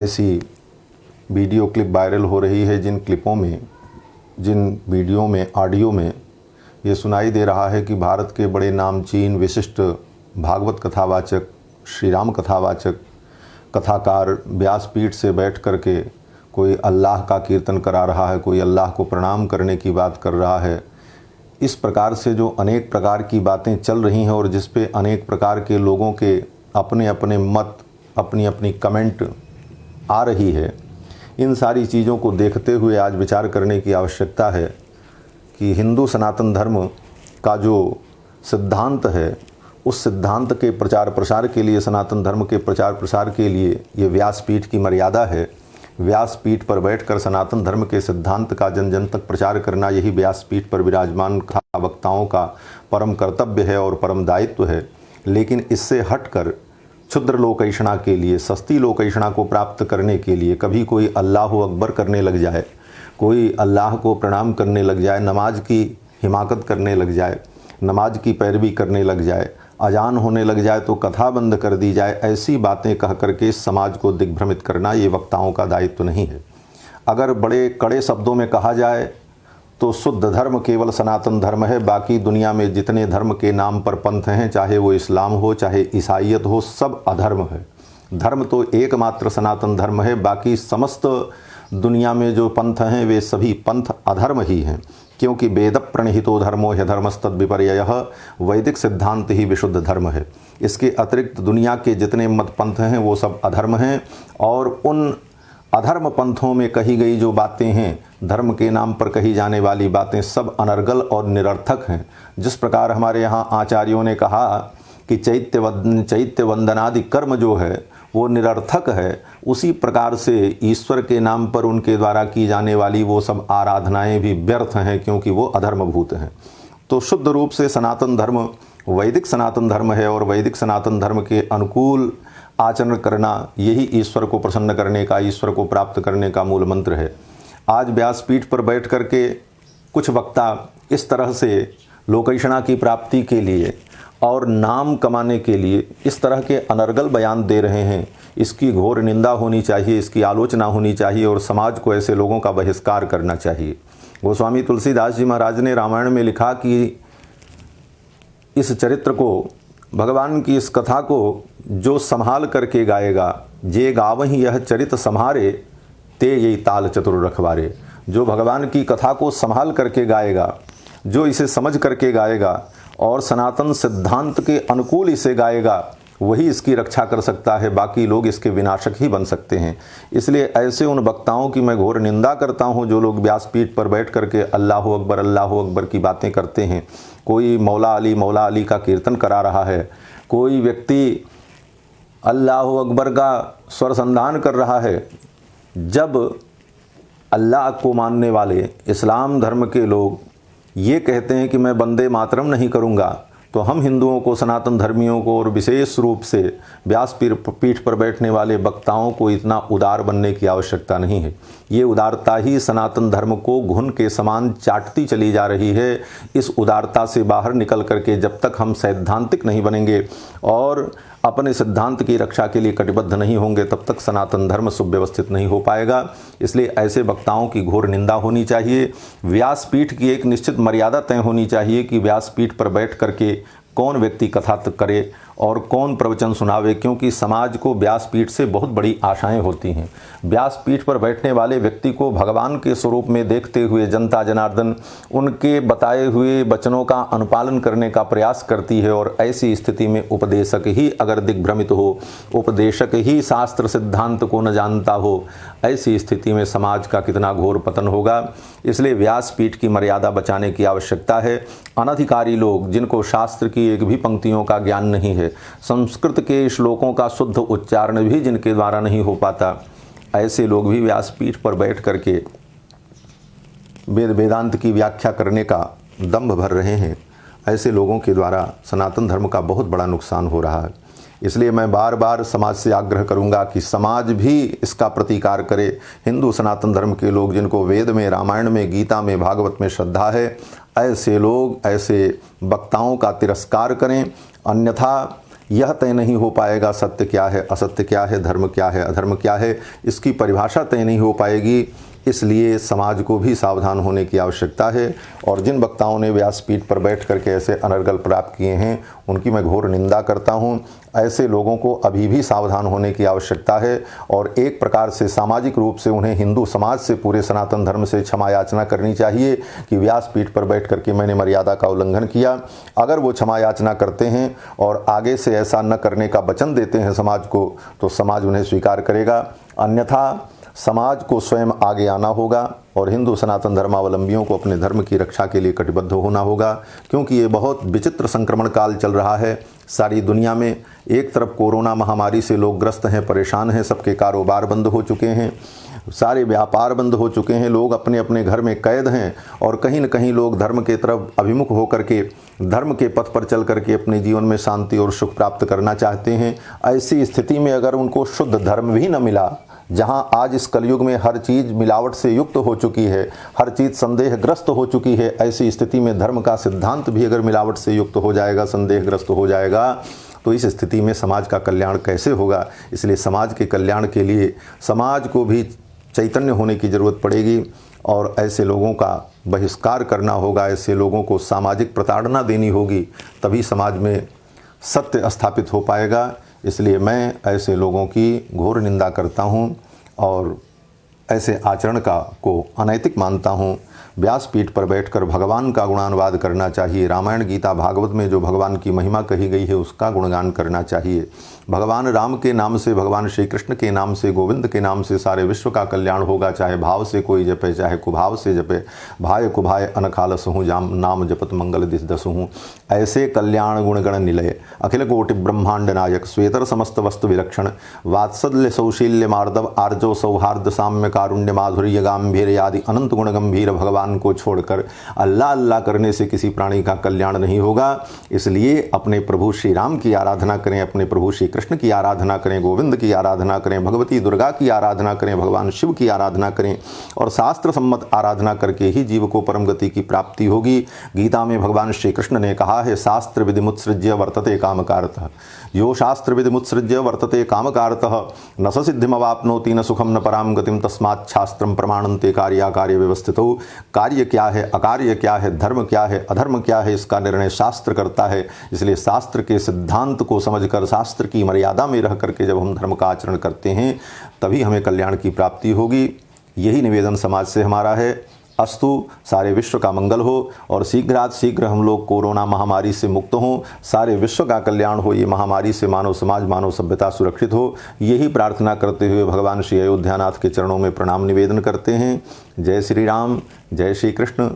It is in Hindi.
ऐसी वीडियो क्लिप वायरल हो रही है जिन वीडियो में ऑडियो में ये सुनाई दे रहा है कि भारत के बड़े नामचीन विशिष्ट भागवत कथावाचक, श्री राम कथावाचक, कथाकार व्यासपीठ से बैठ करके कोई अल्लाह का कीर्तन करा रहा है, कोई अल्लाह को प्रणाम करने की बात कर रहा है। इस प्रकार से जो अनेक प्रकार की बातें चल रही हैं और जिस पे अनेक प्रकार के लोगों के अपने अपने मत, अपनी अपनी कमेंट आ रही है, इन सारी चीज़ों को देखते हुए आज विचार करने की आवश्यकता है कि हिंदू सनातन धर्म का जो सिद्धांत है, उस सिद्धांत के प्रचार प्रसार के लिए, सनातन धर्म के प्रचार प्रसार के लिए ये व्यासपीठ की मर्यादा है। व्यासपीठ पर बैठकर सनातन धर्म के सिद्धांत का जन जन तक प्रचार करना, यही व्यासपीठ पर विराजमान वक्ताओं का परम कर्तव्य है और परम दायित्व है। लेकिन इससे हटकर क्षुद्र लोकैषणा के लिए, सस्ती लोकैषणा को प्राप्त करने के लिए कभी कोई अल्लाह अकबर करने लग जाए, कोई अल्लाह को प्रणाम करने लग जाए, नमाज की हिमाकत करने लग जाए, नमाज की पैरवी करने लग जाए, अजान होने लग जाए तो कथा बंद कर दी जाए, ऐसी बातें कह करके इस समाज को दिग्भ्रमित करना ये वक्ताओं का दायित्व नहीं है। अगर बड़े कड़े शब्दों में कहा जाए तो शुद्ध धर्म केवल सनातन धर्म है। बाकी दुनिया में जितने धर्म के नाम पर पंथ हैं, चाहे वो इस्लाम हो, चाहे ईसाईयत हो, सब अधर्म है। धर्म तो एकमात्र सनातन धर्म है। बाकी समस्त दुनिया में जो पंथ हैं वे सभी पंथ अधर्म ही हैं, क्योंकि वेद प्रणहितो धर्मो ह्यधर्मस्तद विपर्ययः, वैदिक सिद्धांत ही विशुद्ध धर्म है। इसके अतिरिक्त दुनिया के जितने मत पंथ हैं वो सब अधर्म हैं, और उन अधर्म पंथों में कही गई जो बातें हैं, धर्म के नाम पर कही जाने वाली बातें सब अनर्गल और निरर्थक हैं। जिस प्रकार हमारे यहाँ आचार्यों ने कहा कि चैत्य वंदनादि कर्म जो है वो निरर्थक है, उसी प्रकार से ईश्वर के नाम पर उनके द्वारा की जाने वाली वो सब आराधनाएं भी व्यर्थ हैं, क्योंकि वो अधर्मभूत हैं। तो शुद्ध रूप से सनातन धर्म वैदिक सनातन धर्म है, और वैदिक सनातन धर्म के अनुकूल आचरण करना यही ईश्वर को प्रसन्न करने का, ईश्वर को प्राप्त करने का मूल मंत्र है। आज व्यासपीठ पर बैठ करके कुछ वक्ता इस तरह से लोकैषणा की प्राप्ति के लिए और नाम कमाने के लिए इस तरह के अनर्गल बयान दे रहे हैं। इसकी घोर निंदा होनी चाहिए, इसकी आलोचना होनी चाहिए, और समाज को ऐसे लोगों का बहिष्कार करना चाहिए। गोस्वामी तुलसीदास जी महाराज ने रामायण में लिखा कि इस चरित्र को, भगवान की इस कथा को जो संभाल करके गाएगा, जे गावहीं यह चरित संहारे, ते यही ताल चतुर रखवारे। जो भगवान की कथा को संभाल करके गाएगा, जो इसे समझ करके गाएगा और सनातन सिद्धांत के अनुकूल इसे गाएगा, वही इसकी रक्षा कर सकता है। बाकी लोग इसके विनाशक ही बन सकते हैं। इसलिए ऐसे उन वक्ताओं की मैं घोर निंदा करता हूं जो लोग व्यासपीठ पर बैठ करके अल्लाह अकबर की बातें करते हैं। कोई मौला अली का कीर्तन करा रहा है, कोई व्यक्ति अल्लाह अकबर का स्वर संधान कर रहा है। जब अल्लाह को मानने वाले इस्लाम धर्म के लोग ये कहते हैं कि मैं वंदे मातरम नहीं करूँगा, तो हम हिंदुओं को, सनातन धर्मियों को और विशेष रूप से व्यासपीठ पर बैठने वाले वक्ताओं को इतना उदार बनने की आवश्यकता नहीं है। ये उदारता ही सनातन धर्म को घुन के समान चाटती चली जा रही है। इस उदारता से बाहर निकल करके जब तक हम सैद्धांतिक नहीं बनेंगे और अपने सिद्धांत की रक्षा के लिए कटिबद्ध नहीं होंगे, तब तक सनातन धर्म सुव्यवस्थित नहीं हो पाएगा। इसलिए ऐसे वक्ताओं की घोर निंदा होनी चाहिए। व्यासपीठ की एक निश्चित मर्यादा तय होनी चाहिए कि व्यासपीठ पर बैठ करके कौन व्यक्ति कथा करे और कौन प्रवचन सुनावे, क्योंकि समाज को व्यासपीठ से बहुत बड़ी आशाएं होती हैं। व्यासपीठ पर बैठने वाले व्यक्ति को भगवान के स्वरूप में देखते हुए जनता जनार्दन उनके बताए हुए वचनों का अनुपालन करने का प्रयास करती है, और ऐसी स्थिति में उपदेशक ही अगर दिग्भ्रमित हो, उपदेशक ही शास्त्र सिद्धांत को न जानता हो, ऐसी स्थिति में समाज का कितना घोर पतन होगा। इसलिए व्यासपीठ की मर्यादा बचाने की आवश्यकता है। अनधिकारी लोग, जिनको शास्त्र की एक भी पंक्तियों का ज्ञान नहीं है, संस्कृत के श्लोकों का शुद्ध उच्चारण भी जिनके द्वारा नहीं हो पाता, ऐसे लोग भी व्यासपीठ पर बैठ करके वेदांत की व्याख्या करने का दंभ भर रहे हैं। ऐसे लोगों के द्वारा सनातन धर्म का बहुत बड़ा नुकसान हो रहा है। इसलिए मैं बार बार समाज से आग्रह करूंगा कि समाज भी इसका प्रतिकार करे। हिंदू सनातन धर्म के लोग, जिनको वेद में, रामायण में, गीता में, भागवत में श्रद्धा है, ऐसे लोग ऐसे वक्ताओं का तिरस्कार करें। अन्यथा यह तय नहीं हो पाएगा सत्य क्या है, असत्य क्या है, धर्म क्या है, अधर्म क्या है, इसकी परिभाषा तय नहीं हो पाएगी। इसलिए समाज को भी सावधान होने की आवश्यकता है। और जिन वक्ताओं ने व्यासपीठ पर बैठ करके ऐसे अनर्गल प्राप्त किए हैं उनकी मैं घोर निंदा करता हूं। ऐसे लोगों को अभी भी सावधान होने की आवश्यकता है और एक प्रकार से सामाजिक रूप से उन्हें हिंदू समाज से, पूरे सनातन धर्म से क्षमा याचना करनी चाहिए कि व्यासपीठ पर बैठ करके मैंने मर्यादा का उल्लंघन किया। अगर वो क्षमा याचना करते हैं और आगे से ऐसा न करने का वचन देते हैं समाज को, तो समाज उन्हें स्वीकार करेगा। अन्यथा समाज को स्वयं आगे आना होगा और हिंदू सनातन धर्मावलंबियों को अपने धर्म की रक्षा के लिए कटिबद्ध होना होगा, क्योंकि ये बहुत विचित्र संक्रमण काल चल रहा है सारी दुनिया में। एक तरफ कोरोना महामारी से लोग ग्रस्त हैं, परेशान हैं, सबके कारोबार बंद हो चुके हैं, सारे व्यापार बंद हो चुके हैं, लोग अपने अपने घर में कैद हैं और कहीं न कहीं लोग धर्म के तरफ अभिमुख होकर के, धर्म के पथ पर चल करके अपने जीवन में शांति और सुख प्राप्त करना चाहते हैं। ऐसी स्थिति में अगर उनको शुद्ध धर्म भी न मिला, जहां आज इस कलयुग में हर चीज़ मिलावट से युक्त हो चुकी है, हर चीज़ संदेहग्रस्त हो चुकी है, ऐसी स्थिति में धर्म का सिद्धांत भी अगर मिलावट से युक्त हो जाएगा, संदेहग्रस्त हो जाएगा, तो इस स्थिति में समाज का कल्याण कैसे होगा। इसलिए समाज के कल्याण के लिए समाज को भी चैतन्य होने की ज़रूरत पड़ेगी और ऐसे लोगों का बहिष्कार करना होगा, ऐसे लोगों को सामाजिक प्रताड़ना देनी होगी, तभी समाज में सत्य स्थापित हो पाएगा। इसलिए मैं ऐसे लोगों की घोर निंदा करता हूं और ऐसे आचरण को अनैतिक मानता हूं। व्यासपीठ पर बैठकर भगवान का गुणानुवाद करना चाहिए। रामायण, गीता, भागवत में जो भगवान की महिमा कही गई है उसका गुणगान करना चाहिए। भगवान राम के नाम से, भगवान श्री कृष्ण के नाम से, गोविंद के नाम से सारे विश्व का कल्याण होगा। चाहे भाव से कोई जपे, चाहे कुभाव से जपे। भाय कुभाय अनखालस हूँ, जाम नाम जपत मंगल दिस दस हूँ। ऐसे कल्याण गुणगण निलय, अखिल कोटि ब्रह्मांड नायक, श्वेतर समस्त वस्तु विलक्षण, वात्सल्य सौशील्य मार्दव, आर्जव सौहार्द साम्य कारुण्य माधुर्य गांभीर्य आदि अनंत गुण गंभीर भगवान को छोड़कर अल्लाह अल्लाह करने से किसी प्राणी का कल्याण नहीं होगा। इसलिए अपने प्रभु श्री राम की आराधना करें, अपने प्रभु श्री कृष्ण की आराधना करें, गोविंद की आराधना करें, भगवती दुर्गा की आराधना करें, भगवान शिव की आराधना करें और शास्त्र सम्मत आराधना करके ही जीव को परम गति की प्राप्ति होगी। गीता में भगवान श्री कृष्ण ने कहा है, शास्त्र विधिमुत्सृज्य वर्तते कामकारतः, यो शास्त्र विधिमुत्सृज्य वर्तते कामकारतः न स सिद्धिमवाप्नोति न सुखम न पराम गतिम तस्मात् शास्त्रम प्रमाणन्ते कार्याकार्य व्यवस्थितो। कार्य क्या है, अकार्य क्या है, धर्म क्या है, अधर्म क्या है, इसका निर्णय शास्त्र करता है। इसलिए शास्त्र के सिद्धांत को समझकर, शास्त्र की मर्यादा में रह करके जब हम धर्म का आचरण करते हैं तभी हमें कल्याण की प्राप्ति होगी। यही निवेदन समाज से हमारा है। अस्तु, सारे विश्व का मंगल हो और शीघ्रात शीघ्र हम लोग कोरोना महामारी से मुक्त हों, सारे विश्व का कल्याण हो, ये महामारी से मानव समाज, मानव सभ्यता सुरक्षित हो, यही प्रार्थना करते हुए भगवान श्री अयोध्यानाथ के चरणों में प्रणाम निवेदन करते हैं। जय श्री राम, जय श्री कृष्ण।